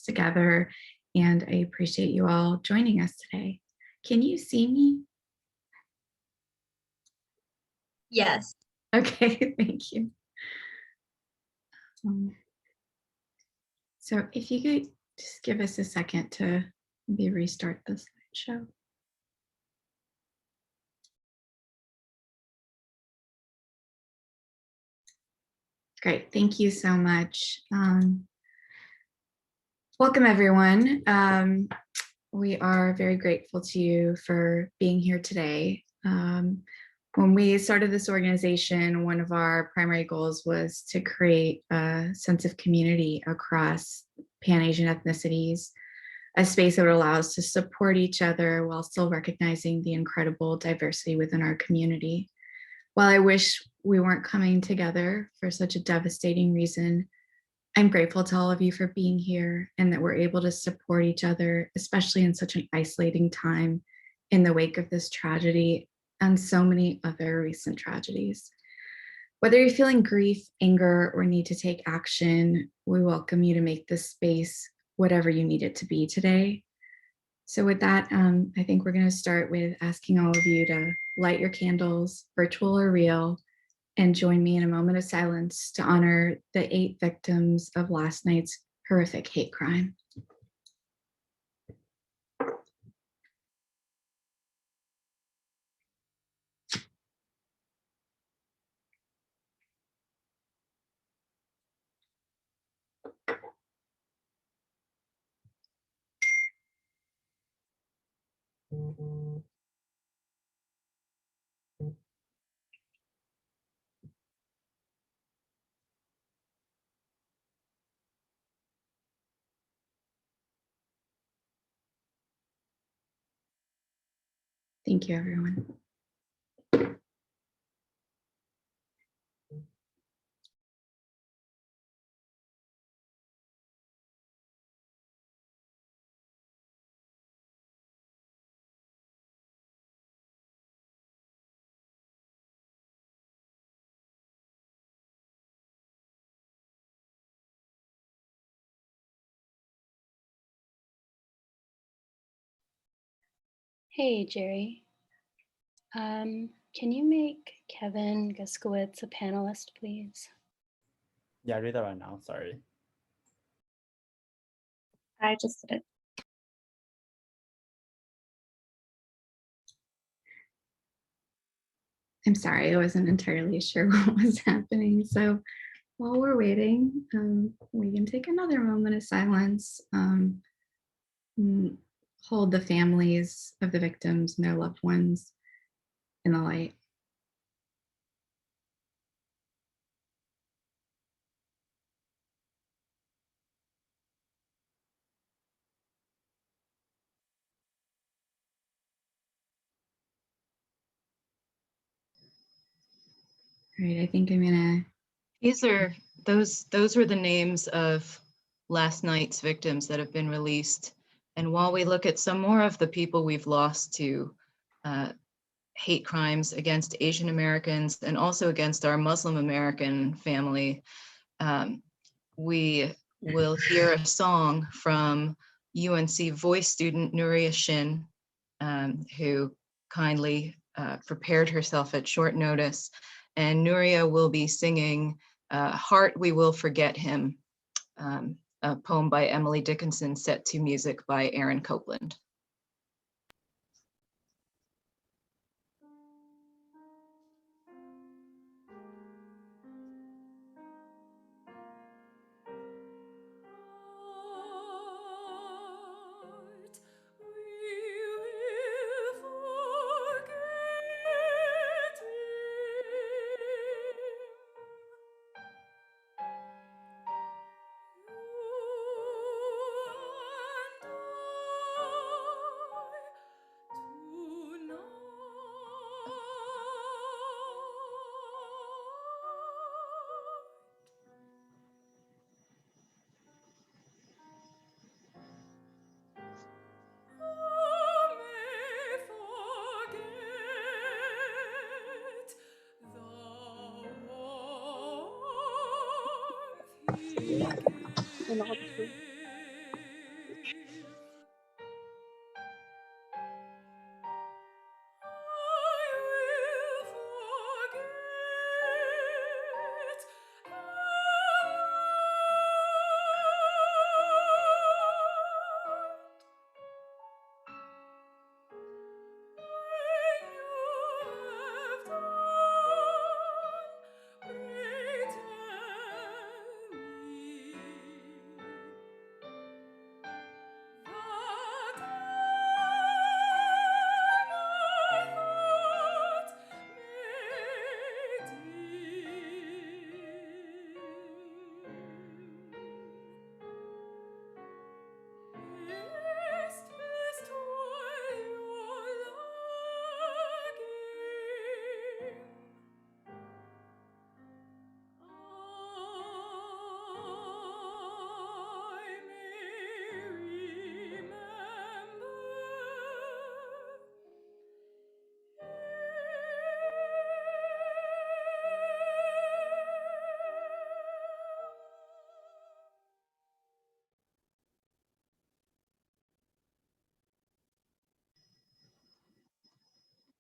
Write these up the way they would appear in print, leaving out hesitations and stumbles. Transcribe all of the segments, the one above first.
together, and I appreciate you all joining us today. Can you see me? Yes. Okay, thank you. So if you could just give us a second to maybe restart the slideshow. Great, thank you so much. Welcome, everyone. We are very grateful to you for being here today. When we started this organization, one of our primary goals was to create a sense of community across Pan-Asian ethnicities, a space that would allow us to support each other while still recognizing the incredible diversity within our community. While I wish we weren't coming together for such a devastating reason, I'm grateful to all of you for being here and that we're able to support each other, especially in such an isolating time in the wake of this tragedy and so many other recent tragedies. Whether you're feeling grief, anger, or need to take action, we welcome you to make this space whatever you need it to be today. So with that, I think we're going to start with asking all of you to light your candles, virtual or real, and join me in a moment of silence to honor the 8 victims of last night's horrific hate crime. Thank you, everyone. Hey, Jerry. Can you make Kevin Guskowitz a panelist, please? Yeah, I read that right now, sorry. I just did it. I'm sorry, I wasn't entirely sure what was happening. So while we're waiting, we can take another moment of silence, hold the families of the victims and their loved ones in the light. All right, I think I'm gonna. Those were the names of last night's victims that have been released. And while we look at some more of the people we've lost to hate crimes against Asian Americans and also against our Muslim American family, we will hear a song from UNC voice student Nuria Shin, who kindly prepared herself at short notice. And Nuria will be singing Heart We Will Forget Him, a poem by Emily Dickinson set to music by Aaron Copeland.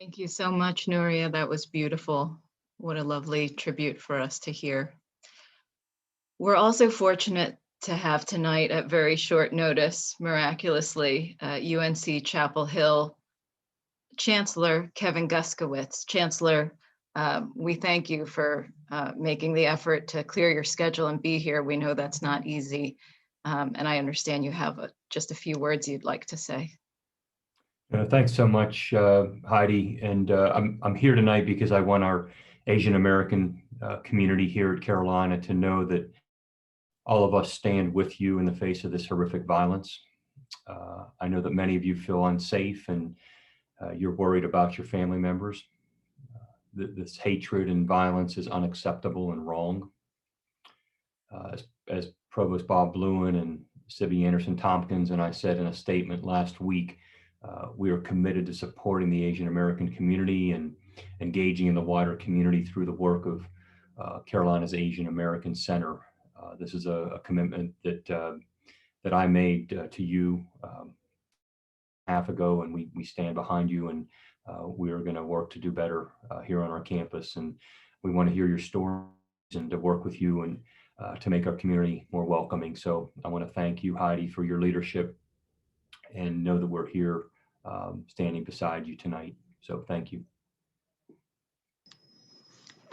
Thank you so much, Nuria. That was beautiful. What a lovely tribute for us to hear. We're also fortunate to have tonight at very short notice, miraculously, UNC Chapel Hill Chancellor Kevin Guskowitz. Chancellor, we thank you for making the effort to clear your schedule and be here. We know that's not easy. And I understand you have just a few words you'd like to say. Thanks so much, Heidi. And I'm here tonight because I want our Asian American community here at Carolina to know that all of us stand with you in the face of this horrific violence. I know that many of you feel unsafe and you're worried about your family members. This hatred and violence is unacceptable and wrong. As Provost Bob Bluen and Sibby Anderson Tompkins and I said in a statement last week, we are committed to supporting the Asian American community and engaging in the wider community through the work of Carolina's Asian American Center. This is a commitment that I made to you half ago, and we stand behind you, and we are going to work to do better here on our campus. And we want to hear your stories and to work with you and to make our community more welcoming. So I want to thank you, Heidi, for your leadership, and know that we're here standing beside you tonight. So thank you.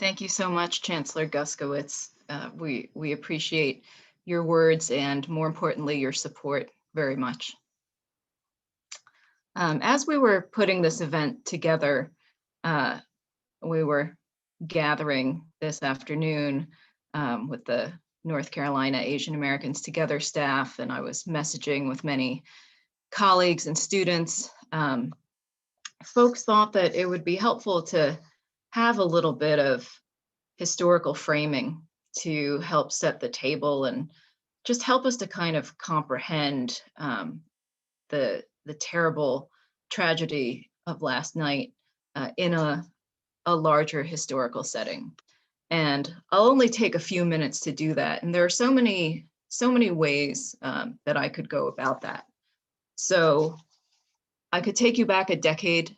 Thank you so much, Chancellor Guskowitz. We appreciate your words and, more importantly, your support very much. As we were putting this event together, we were gathering this afternoon with the North Carolina Asian Americans Together staff, and I was messaging with many colleagues and students. Folks thought that it would be helpful to have a little bit of historical framing to help set the table and just help us to kind of comprehend the terrible tragedy of last night in a larger historical setting. And I'll only take a few minutes to do that. And there are so many ways that I could go about that. So I could take you back a decade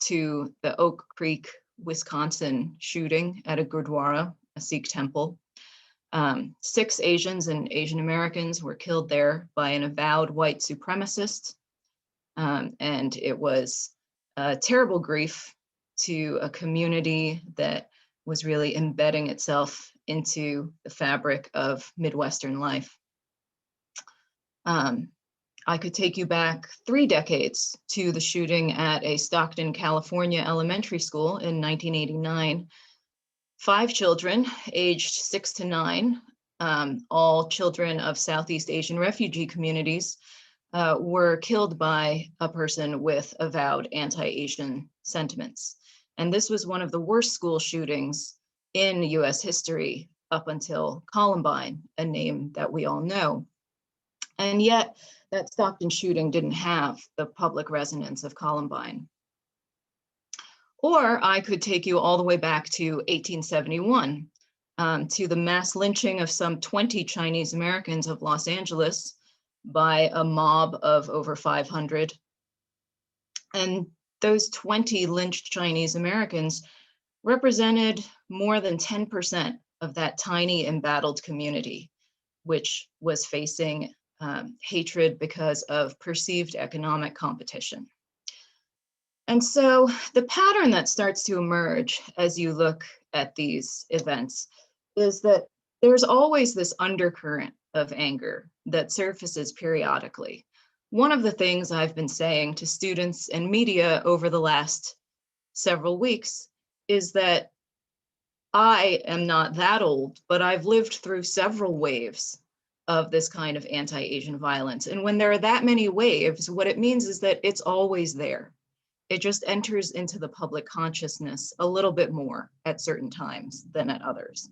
to the Oak Creek, Wisconsin shooting at a Gurdwara, a Sikh temple. 6 Asians and Asian Americans were killed there by an avowed white supremacist. And it was a terrible grief to a community that was really embedding itself into the fabric of Midwestern life. I could take you back 3 decades to the shooting at a Stockton, California elementary school in 1989. 5 children aged 6 to 9, all children of Southeast Asian refugee communities, were killed by a person with avowed anti-Asian sentiments. And this was one of the worst school shootings in US history up until Columbine, a name that we all know. And yet that Stockton shooting didn't have the public resonance of Columbine. Or I could take you all the way back to 1871, to the mass lynching of some 20 Chinese Americans of Los Angeles by a mob of over 500. And those 20 lynched Chinese Americans represented more than 10% of that tiny embattled community, which was facing hatred because of perceived economic competition. And so the pattern that starts to emerge as you look at these events is that there's always this undercurrent of anger that surfaces periodically. One of the things I've been saying to students and media over the last several weeks is that I am not that old, but I've lived through several waves of this kind of anti-Asian violence. And when there are that many waves, what it means is that it's always there. It just enters into the public consciousness a little bit more at certain times than at others.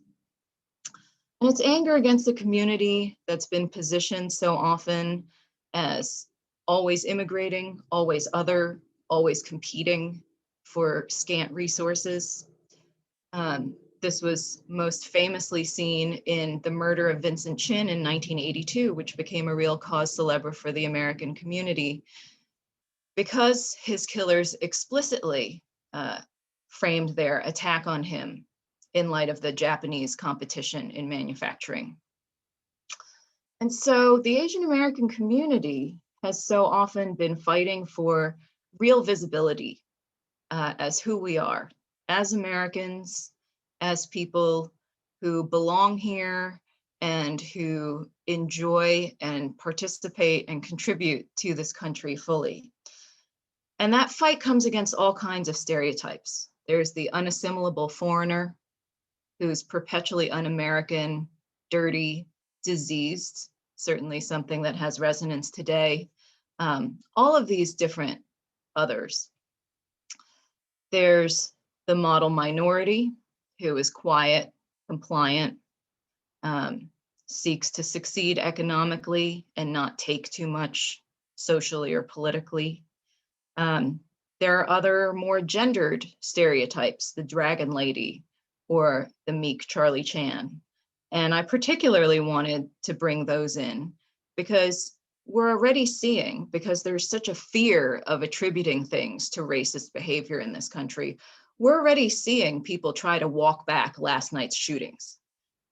And it's anger against the community that's been positioned so often as always immigrating, always other, always competing for scant resources. This was most famously seen in the murder of Vincent Chin in 1982, which became a real cause célèbre for the American community, because his killers explicitly framed their attack on him in light of the Japanese competition in manufacturing. And so the Asian American community has so often been fighting for real visibility as who we are, as Americans, as people who belong here and who enjoy and participate and contribute to this country fully. And that fight comes against all kinds of stereotypes. There's the unassimilable foreigner who's perpetually un-American, dirty, diseased, certainly something that has resonance today. All of these different others. There's the model minority who is quiet, compliant, seeks to succeed economically and not take too much socially or politically. There are other more gendered stereotypes, the dragon lady or the meek Charlie Chan. And I particularly wanted to bring those in because we're already seeing, because there's such a fear of attributing things to racist behavior in this country, we're already seeing people try to walk back last night's shootings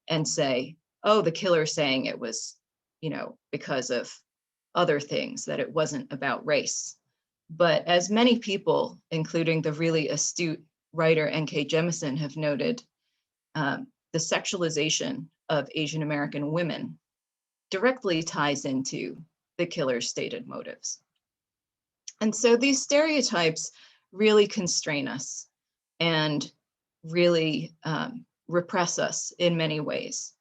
and say, oh, the killer's saying it was, because of other things, that it wasn't about race. But as many people, including the really astute writer N.K. Jemisin, have noted, the sexualization of Asian American women directly ties into the killer's stated motives. And so these stereotypes really constrain us and really repress us in many ways.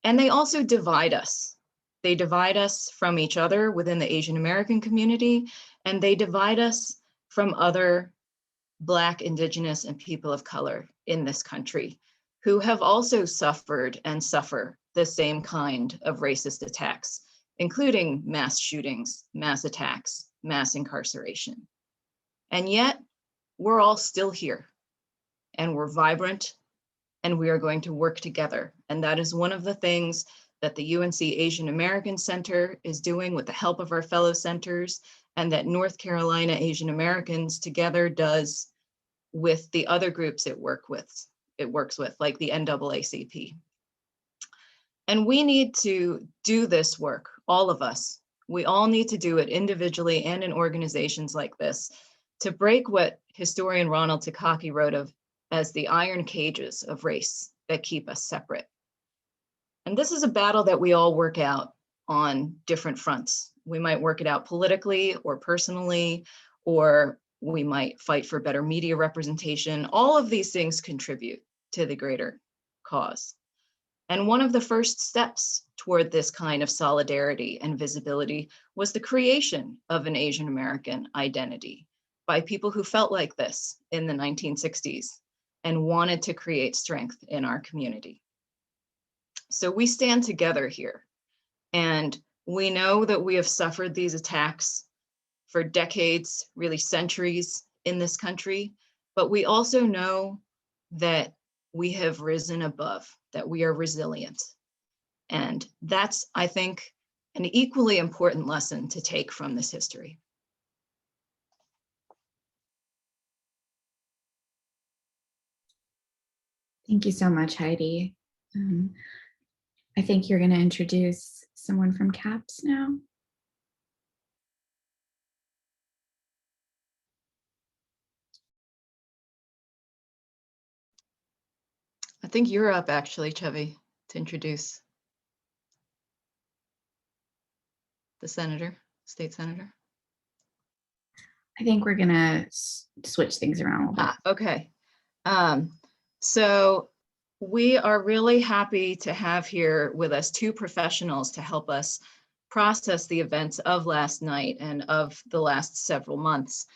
And they also divide us. They divide us from each other within the Asian American community, and they divide us from other Black, Indigenous, and people of color in this country who have also suffered and suffer the same kind of racist attacks, including mass shootings, mass attacks, mass incarceration. And yet, we're all still here, and we're vibrant, and we are going to work together. And that is one of the things that the UNC Asian American Center is doing with the help of our fellow centers, and that North Carolina Asian Americans together does with the other groups it works with, like the NAACP. And we need to do this work, all of us. We all need to do it individually and in organizations like this to break what historian Ronald Takaki wrote of as the iron cages of race that keep us separate. And this is a battle that we all work out on different fronts. We might work it out politically or personally, or we might fight for better media representation. All of these things contribute to the greater cause. And one of the first steps toward this kind of solidarity and visibility was the creation of an Asian American identity by people who felt like this in the 1960s and wanted to create strength in our community. So we stand together here, and we know that we have suffered these attacks for decades, really centuries in this country, but we also know that we have risen above, that we are resilient. And that's, I think, an equally important lesson to take from this history. Thank you so much, Heidi. I think you're going to introduce someone from CAPS now. I think you're up actually, Chevy, to introduce the senator, state senator. I think we're going to switch things around a little bit. Okay. So we are really happy to have here with us two professionals to help us process the events of last night and of the last several months.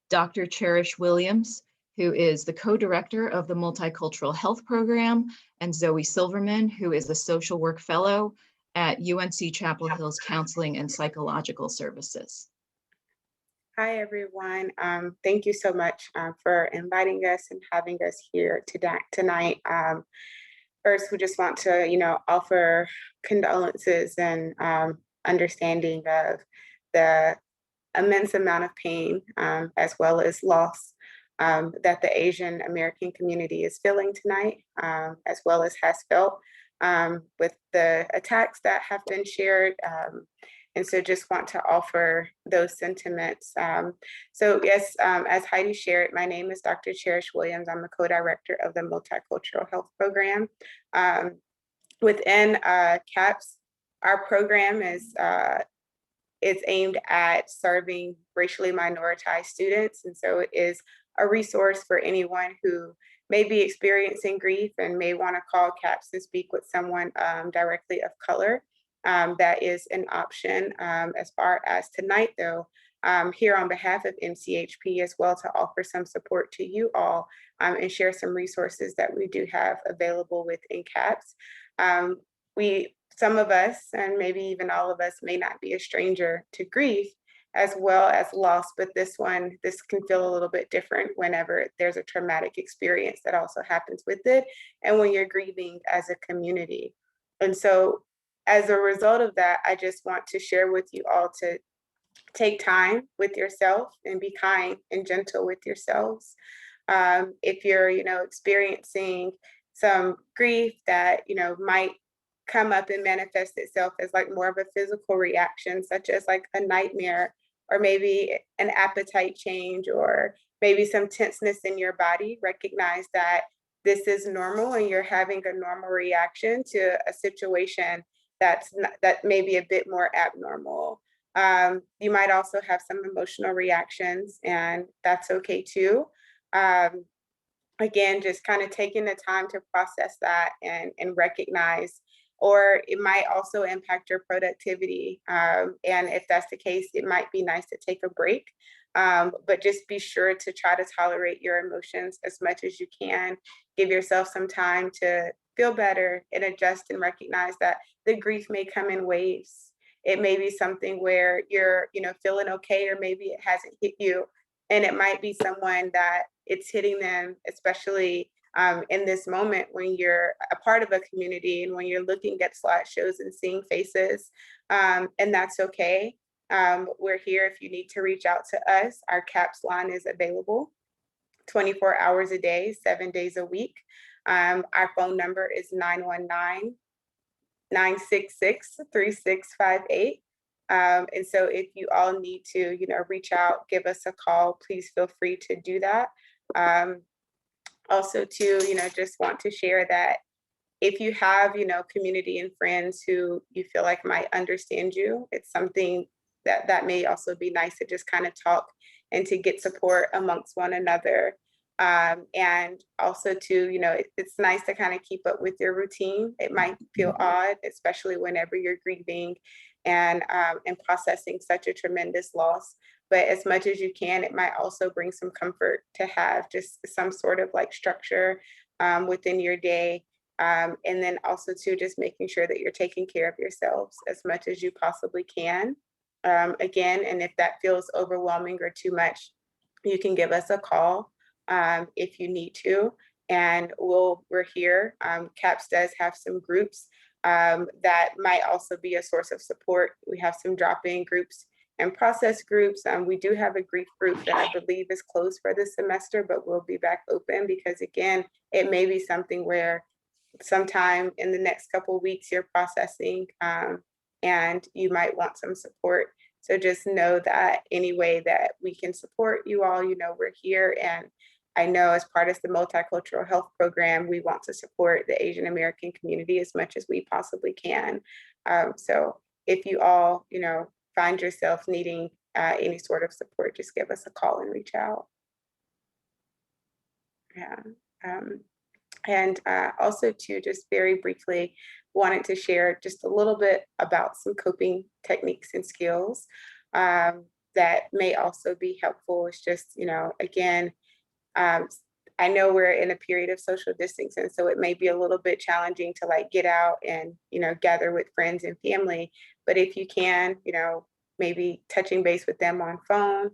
Dr. Cherish Williams, who is the co-director of the Multicultural Health Program, and Zoe Silverman, who is a social work fellow at UNC Chapel Hill's Counseling and Psychological Services. Hi, everyone. Thank you so much for inviting us and having us here tonight. First, we just want to, offer condolences and understanding of the immense amount of pain as well as loss that the Asian American community is feeling tonight, as well as has felt with the attacks that have been shared. And so just want to offer those sentiments. So yes, as Heidi shared, my name is Dr. Cherish Williams. I'm the co-director of the Multicultural Health Program. Within CAPS, our program is aimed at serving racially minoritized students. And so it is a resource for anyone who may be experiencing grief and may want to call CAPS and speak with someone directly of color. That is an option. As far as tonight, though, here on behalf of MCHP as well, to offer some support to you all and share some resources that we do have available within CAPS. Some of us, and maybe even all of us, may not be a stranger to grief as well as loss, but this can feel a little bit different whenever there's a traumatic experience that also happens with it, and when you're grieving as a community. And so as a result of that, I just want to share with you all to take time with yourself and be kind and gentle with yourselves. If you're, experiencing some grief that, might come up and manifest itself as like more of a physical reaction, such as like a nightmare, or maybe an appetite change, or maybe some tenseness in your body, recognize that this is normal and you're having a normal reaction to a situation that may be a bit more abnormal. You might also have some emotional reactions, and that's okay too. Again, just kind of taking the time to process that and recognize, or it might also impact your productivity. And if that's the case, it might be nice to take a break, but just be sure to try to tolerate your emotions as much as you can. Give yourself some time to feel better and adjust and recognize that the grief may come in waves. It may be something where you're, feeling okay, or maybe it hasn't hit you. And it might be someone that it's hitting them, especially in this moment when you're a part of a community and when you're looking at slideshows and seeing faces, and that's okay. We're here if you need to reach out to us. Our CAPS line is available 24 hours a day, 7 days a week. Our phone number is 919-966-3658. And so if you all need to, reach out, give us a call, please feel free to do that. Also too, just want to share that if you have, community and friends who you feel like might understand you, it's something that may also be nice to just kind of talk and to get support amongst one another. And also too, it's nice to kind of keep up with your routine. It might feel odd, especially whenever you're grieving and processing such a tremendous loss. But as much as you can, it might also bring some comfort to have just some sort of like structure within your day. And then also too, just making sure that you're taking care of yourselves as much as you possibly can. Again, and if that feels overwhelming or too much, you can give us a call if you need to, and we're here. CAPS does have some groups that might also be a source of support. We have some drop-in groups and process groups. We do have a grief group that I believe is closed for this semester, but we'll be back open because again, it may be something where sometime in the next couple of weeks you're processing and you might want some support. So just know that any way that we can support you all, we're here. And I know as part of the Multicultural Health Program, we want to support the Asian American community as much as we possibly can. So if you all, find yourself needing any sort of support, just give us a call and reach out. Yeah. And also too, just very briefly, wanted to share just a little bit about some coping techniques and skills that may also be helpful. It's just, again, I know we're in a period of social distancing, so it may be a little bit challenging to like get out and, gather with friends and family. But if you can, maybe touching base with them on phone,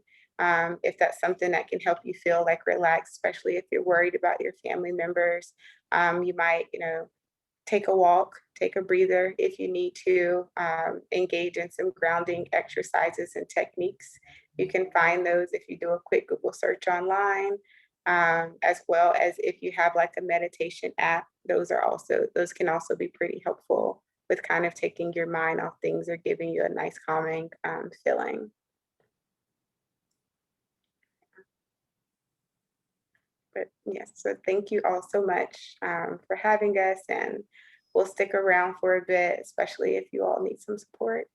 if that's something that can help you feel like relaxed, especially if you're worried about your family members, you might, take a walk, take a breather if you need to, engage in some grounding exercises and techniques. You can find those if you do a quick Google search online. as well as if you have like a meditation app, those can also be pretty helpful with kind of taking your mind off things or giving you a nice calming feeling. But yes, so thank you all so much for having us, and we'll stick around for a bit, especially if you all need some support.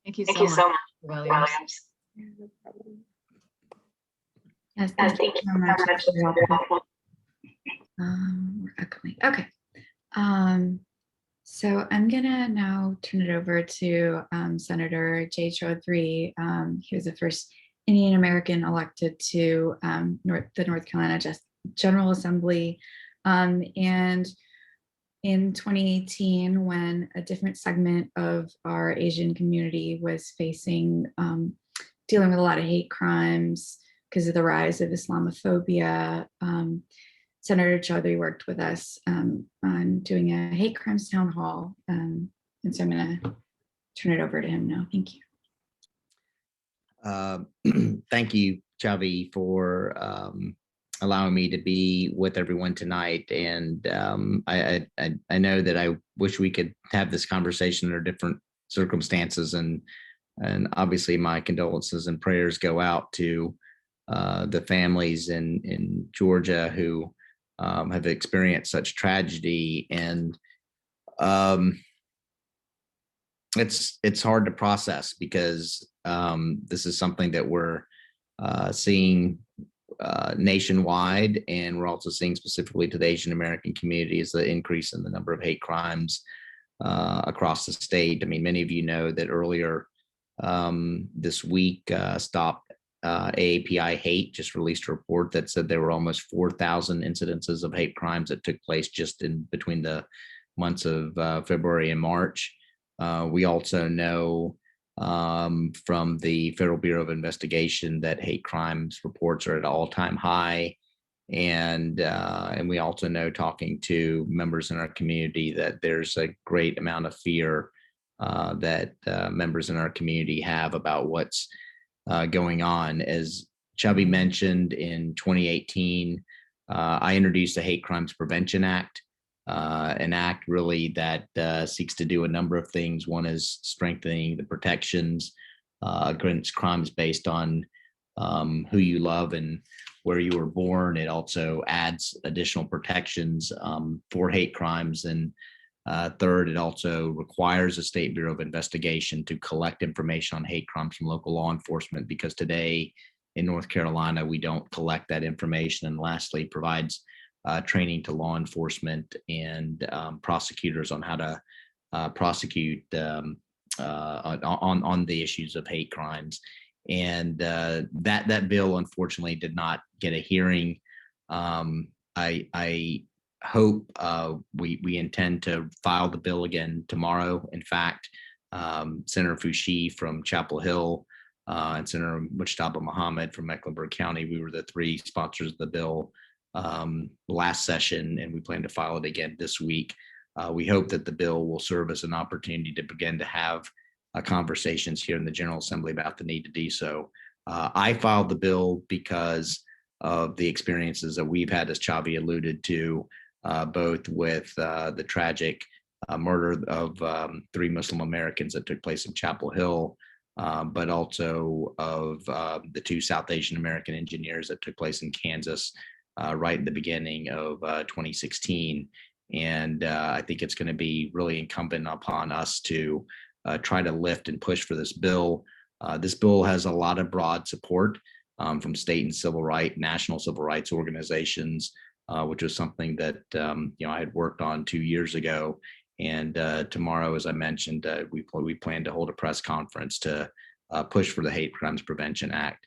Thank you so much, Williams. Yeah, no problem. Yes, thank you so much. That's very helpful. We're echoing. Okay. So I'm gonna now turn it over to Senator Jay Chaudhry. He was the first Indian American elected to the North Carolina General Assembly. And in 2018, when a different segment of our Asian community was facing, dealing with a lot of hate crimes because of the rise of Islamophobia, Senator Chaudhry worked with us on doing a hate crimes town hall. And so I'm going to turn it over to him now. Thank you. Thank you, Chavi, for allowing me to be with everyone tonight. And I know that I wish we could have this conversation under different circumstances. And obviously my condolences and prayers go out to the families in Georgia who have experienced such tragedy. And it's hard to process because this is something that we're seeing nationwide, and we're also seeing specifically to the Asian American community is the increase in the number of hate crimes across the state. I mean, many of you know that earlier this week, Stop AAPI Hate just released a report that said there were almost 4,000 incidences of hate crimes that took place just in between the months of February and March. We also know from the Federal Bureau of Investigation that hate crimes reports are at an all-time high. And we also know, talking to members in our community, that there's a great amount of fear that members in our community have about what's going on. As Chubby mentioned, in 2018, I introduced the Hate Crimes Prevention Act, an act really that seeks to do a number of things. One is strengthening the protections against crimes based on who you love and where you were born. It also adds additional protections for hate crimes. And third, it also requires a State Bureau of Investigation to collect information on hate crimes from local law enforcement, because today in North Carolina, we don't collect that information. And lastly, provides training to law enforcement and prosecutors on how to prosecute on the issues of hate crimes. And that bill, unfortunately, did not get a hearing. I hope we intend to file the bill again tomorrow. In fact, Senator Fushi from Chapel Hill and Senator Mujtaba Muhammad from Mecklenburg County, we were the three sponsors of the bill last session, and we plan to file it again this week. We hope that the bill will serve as an opportunity to begin to have conversations here in the General Assembly about the need to do so. I filed the bill because of the experiences that we've had, as Chavi alluded to, both with the tragic murder of 3 Muslim Americans that took place in Chapel Hill, but also of the 2 South Asian American engineers that took place in Kansas right in the beginning of 2016. And I think it's going to be really incumbent upon us to try to lift and push for this bill. This bill has a lot of broad support from state and national civil rights organizations, which was something that I had worked on 2 years ago. And tomorrow, as I mentioned, we plan to hold a press conference to push for the Hate Crimes Prevention Act.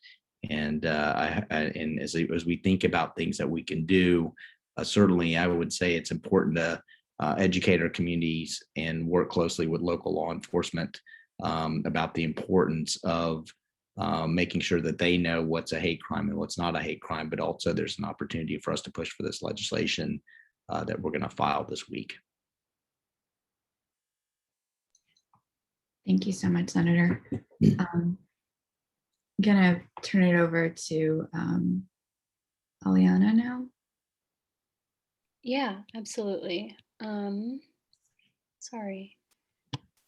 And as we think about things that we can do, certainly I would say it's important to educate our communities and work closely with local law enforcement about the importance of making sure that they know what's a hate crime and what's not a hate crime, but also there's an opportunity for us to push for this legislation that we're going to file this week. Thank you so much, Senator. I'm going to turn it over to Aliana now. Yeah, absolutely. Sorry.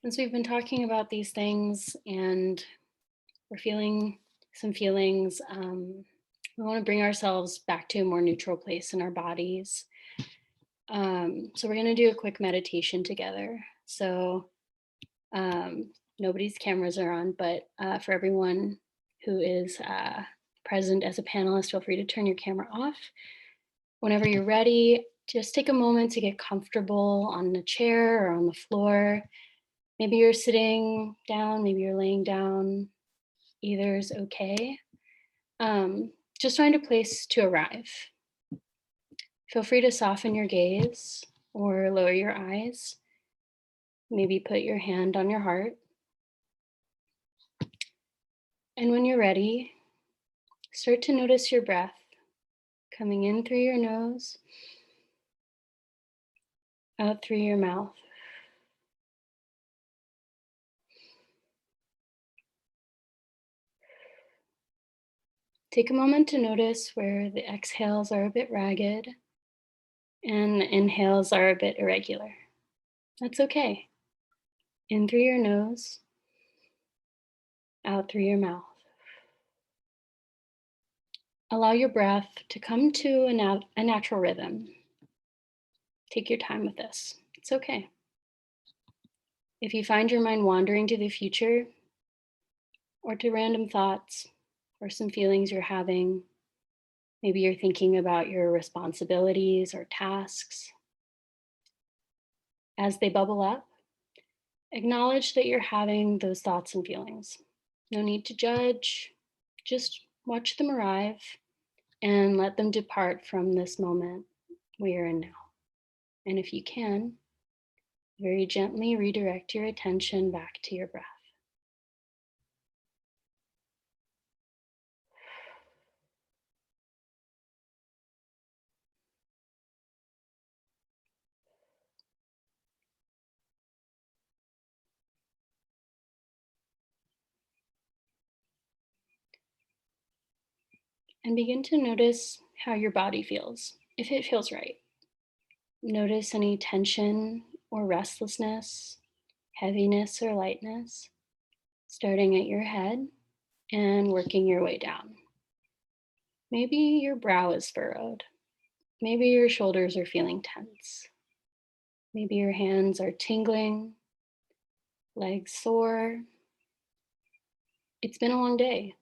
Since we've been talking about these things and we're feeling some feelings, we want to bring ourselves back to a more neutral place in our bodies. So we're going to do a quick meditation together. So nobody's cameras are on, but for everyone who is present as a panelist, feel free to turn your camera off. Whenever you're ready, just take a moment to get comfortable on a chair or on the floor. Maybe you're sitting down, maybe you're laying down. Either is okay. Just find a place to arrive. Feel free to soften your gaze or lower your eyes. Maybe put your hand on your heart. And when you're ready, start to notice your breath coming in through your nose, out through your mouth. Take a moment to notice where the exhales are a bit ragged and the inhales are a bit irregular. That's okay. In through your nose, out through your mouth. Allow your breath to come to a natural rhythm. Take your time with this. It's okay. If you find your mind wandering to the future or to random thoughts or some feelings you're having, maybe you're thinking about your responsibilities or tasks. As they bubble up, acknowledge that you're having those thoughts and feelings. No need to judge, just watch them arrive and let them depart from this moment we are in now. And if you can, very gently redirect your attention back to your breath. And begin to notice how your body feels, if it feels right. Notice any tension or restlessness, heaviness or lightness, starting at your head and working your way down. Maybe your brow is furrowed. Maybe your shoulders are feeling tense. Maybe your hands are tingling, legs sore. It's been a long day.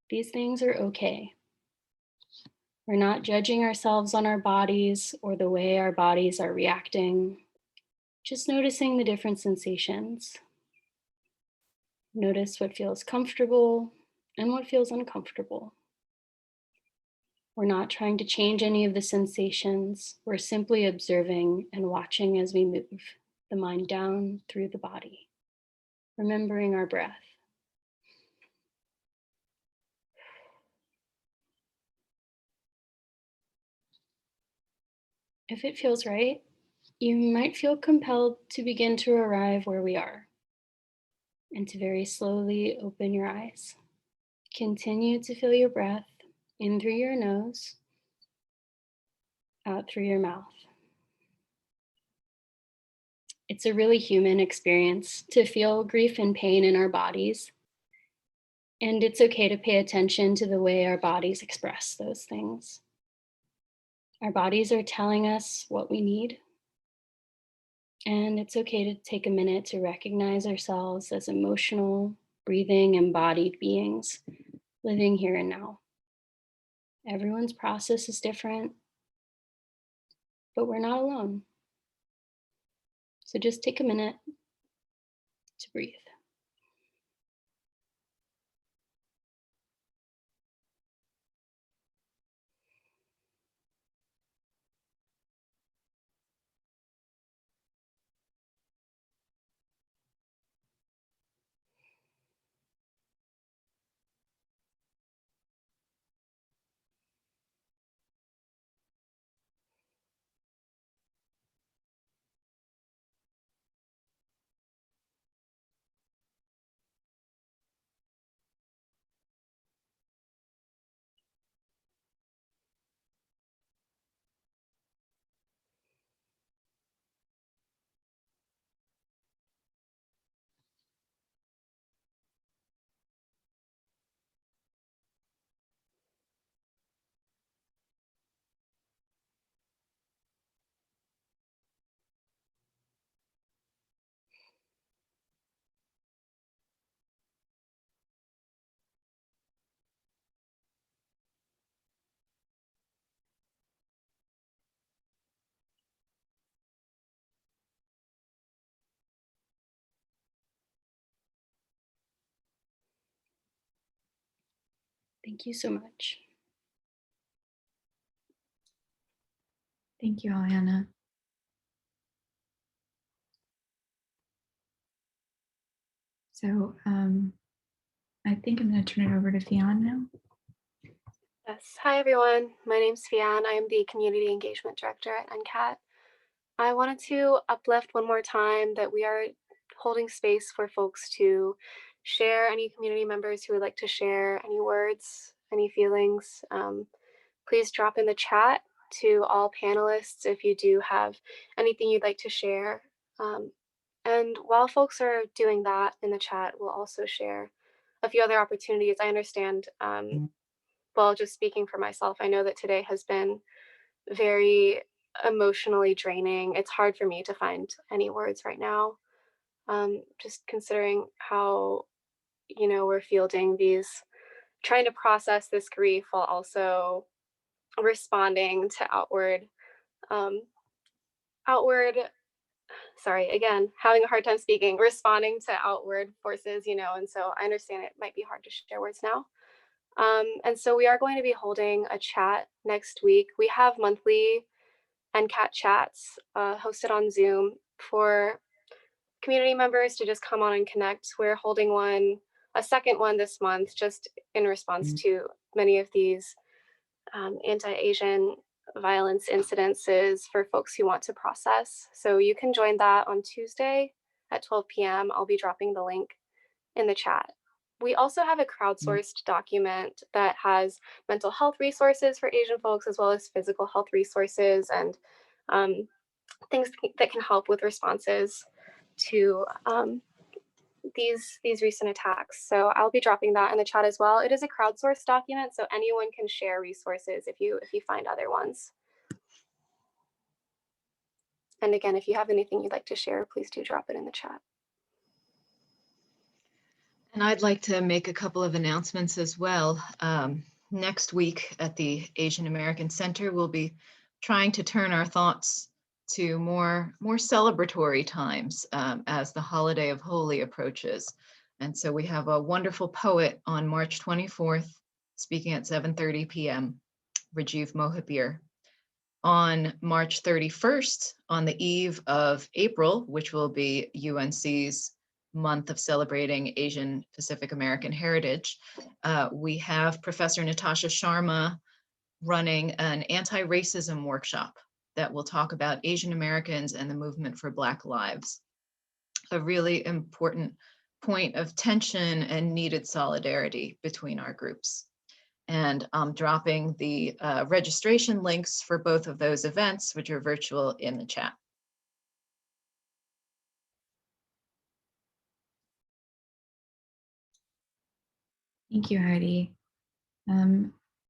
These things are okay. We're not judging ourselves on our bodies or the way our bodies are reacting, just noticing the different sensations. Notice what feels comfortable and what feels uncomfortable. We're not trying to change any of the sensations. We're simply observing and watching as we move the mind down through the body, remembering our breath. If it feels right, you might feel compelled to begin to arrive where we are and to very slowly open your eyes. Continue to feel your breath in through your nose, out through your mouth. It's a really human experience to feel grief and pain in our bodies. And it's okay to pay attention to the way our bodies express those things. Our bodies are telling us what we need. And it's okay to take a minute to recognize ourselves as emotional, breathing, embodied beings living here and now. Everyone's process is different, but we're not alone. So just take a minute to breathe. Thank you so much. Thank you, Aliana. So I think I'm going to turn it over to Fionn now. Yes. Hi, everyone. My name's Fionn. I am the Community Engagement Director at NCAAT. I wanted to uplift one more time that we are holding space for folks to share, any community members who would like to share any words, any feelings. Please drop in the chat to all panelists if you do have anything you'd like to share. And while folks are doing that in the chat, we'll also share a few other opportunities. I understand, well, just speaking for myself, I know that today has been very emotionally draining. It's hard for me to find any words right now, just considering how, we're fielding these, trying to process this grief while also responding to sorry, again, having a hard time speaking, responding to outward forces, and so I understand it might be hard to share words now. And so we are going to be holding a chat next week. We have monthly NCAT chats hosted on Zoom for community members to just come on and connect. We're holding a second one this month, just in response to many of these anti-Asian violence incidences for folks who want to process. So you can join that on Tuesday at 12 p.m. I'll be dropping the link in the chat. We also have a crowdsourced document that has mental health resources for Asian folks, as well as physical health resources and things that can help with responses to these recent attacks. So I'll be dropping that in the chat as well. It is a crowdsourced document, so anyone can share resources if you find other ones. And again, if you have anything you'd like to share, please do drop it in the chat. And I'd like to make a couple of announcements as well. Next week at the Asian American Center, we'll be trying to turn our thoughts to more celebratory times as the holiday of Holi approaches. And so we have a wonderful poet on March 24th, speaking at 7:30 p.m., Rajiv Mohibir. On March 31st, on the eve of April, which will be UNC's month of celebrating Asian Pacific American heritage, we have Professor Natasha Sharma running an anti-racism workshop that will talk about Asian Americans and the movement for Black lives. A really important point of tension and needed solidarity between our groups. And I'm dropping the registration links for both of those events, which are virtual, in the chat. Thank you, Heidi.